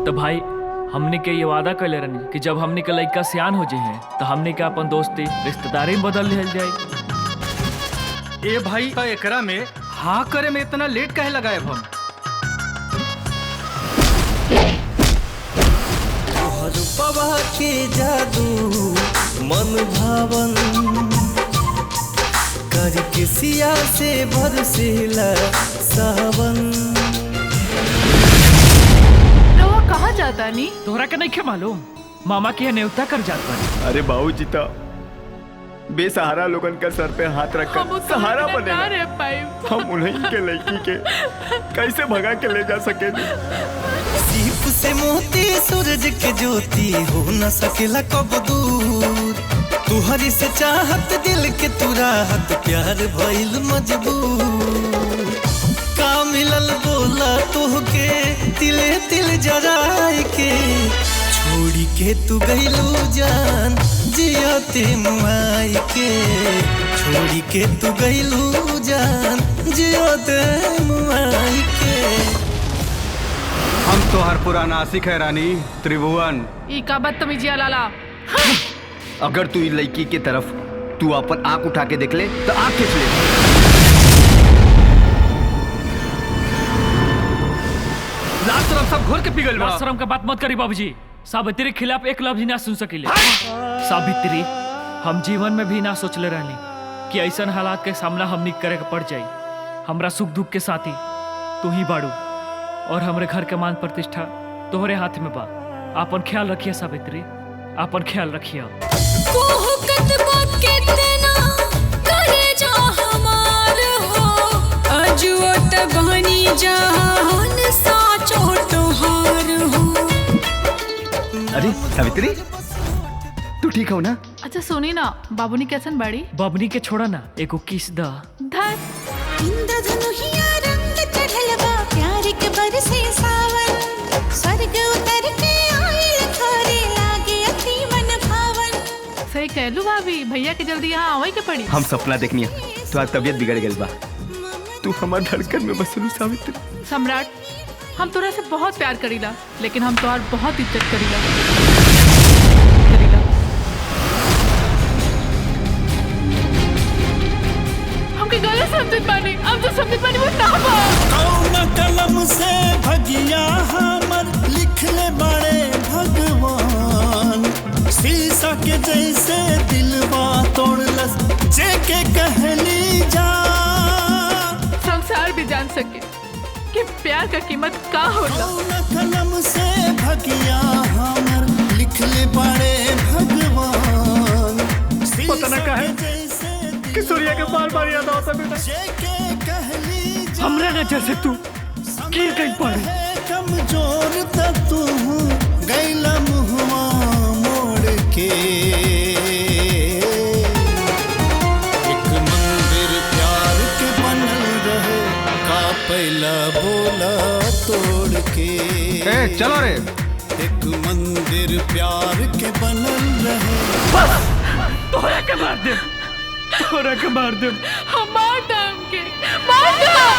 तो भाई हमने के ये वादा कैले रहनी कि जब हमने के लड़का सियान हो जाए तो हमने के अपन दोस्ती रिश्तेदारी में बदल लिहल जाए। ए भाई का एकरा में हाँ करे में इतना लेट काहे लगाए हम? रूपवा के जादू मन भावन करके सिया से बरसेला सावन। कहाँ जाता नी? तोहरा के नहीं मालूम मामा के नेवता कर जात बनी। अरे बाबूजी तो बेसहारा लोगन का सर पे हाथ रखकर सहारा बने। हम उन्हीं के लड़की के कैसे भगा के ले जा सके? सीप से मोती सूरज के ज्योति हो न सकेला कब दूर। तुहरी से चाहत दिल के तू राहत प्यार भइल मजबूर। का मिलल बोला तोहके तिले तिल जराई के छोड़ी के तू गइलू जान जियते मुआई के। छोड़ी के तू गइलू जान जियते मुआई के। हम तो हर पुराना आशिक है रानी त्रिभुवन। ई का बदतमीजी लाला। अगर तू इस लड़की की तरफ तू अपन आंख उठा के देख ले तो आंख खींच ले। सब घोर के पिघल बा। शर्म का बात मत करी बाबूजी। सावित्री के खिलाफ एक लफ्ज ना सुन सकिले। सावित्री हम जीवन में भी ना सोचले रहनी कि ऐसा हालात के सामना हमनी करे के पड़ जाई। हमरा सुख दुख के साथी तू ही बाड़ू और हमरे घर के मान प्रतिष्ठा तोहरे हाथ में बा। आपन ख्याल रखिए सावित्री, आपन ख्याल रखिए। अरे सावित्री तू ठीक हो ना? अच्छा सुनी ना, बाबूनी कैसन बाड़ी? बाबूनी के छोड़ा ना, एगो किस दा। प्यार के बरसे सावन स्वर्ग उतर के आइल थोरे लागे अति मन भावन। सही कहलू भाभी, भैया के जल्दी यहाँ आवे के पड़ी। हम सपना देखनी है तो आज तबीयत बिगड़ गई बा। तू हमार धड़कन में बसलू सावित्री। सम्राट हम तोरा से बहुत प्यार करीला लेकिन हम तोहार बहुत इज्जत करीला। हमके गलत समझत बानी, अब जो समझत बानी वो ना बा। कौन कलम से भगिया हमर लिखले बड़े भगवान। शीशा के जैसे दिलवा तोड़लस जेके कहली जा। संसार भी जान सके कि प्यार का कीमत का होला। कौन कलम से भगिया हमर लिखले बड़े भगवान। पता ना काहे कि सूर्य के बार बार याद आता बेटा। हमरा नजर से तू गिर गई पड़े। कमजोर तू गैला मुहवा मोड़ के। एक मंदिर प्यार के बनल रहे का पहला बोला तोड़ के। चलो रे। एक मंदिर प्यार के बनल रहे। बस तोहरा के मार दे, तोहरा के मार दे। हम मार दाम के मार दाम।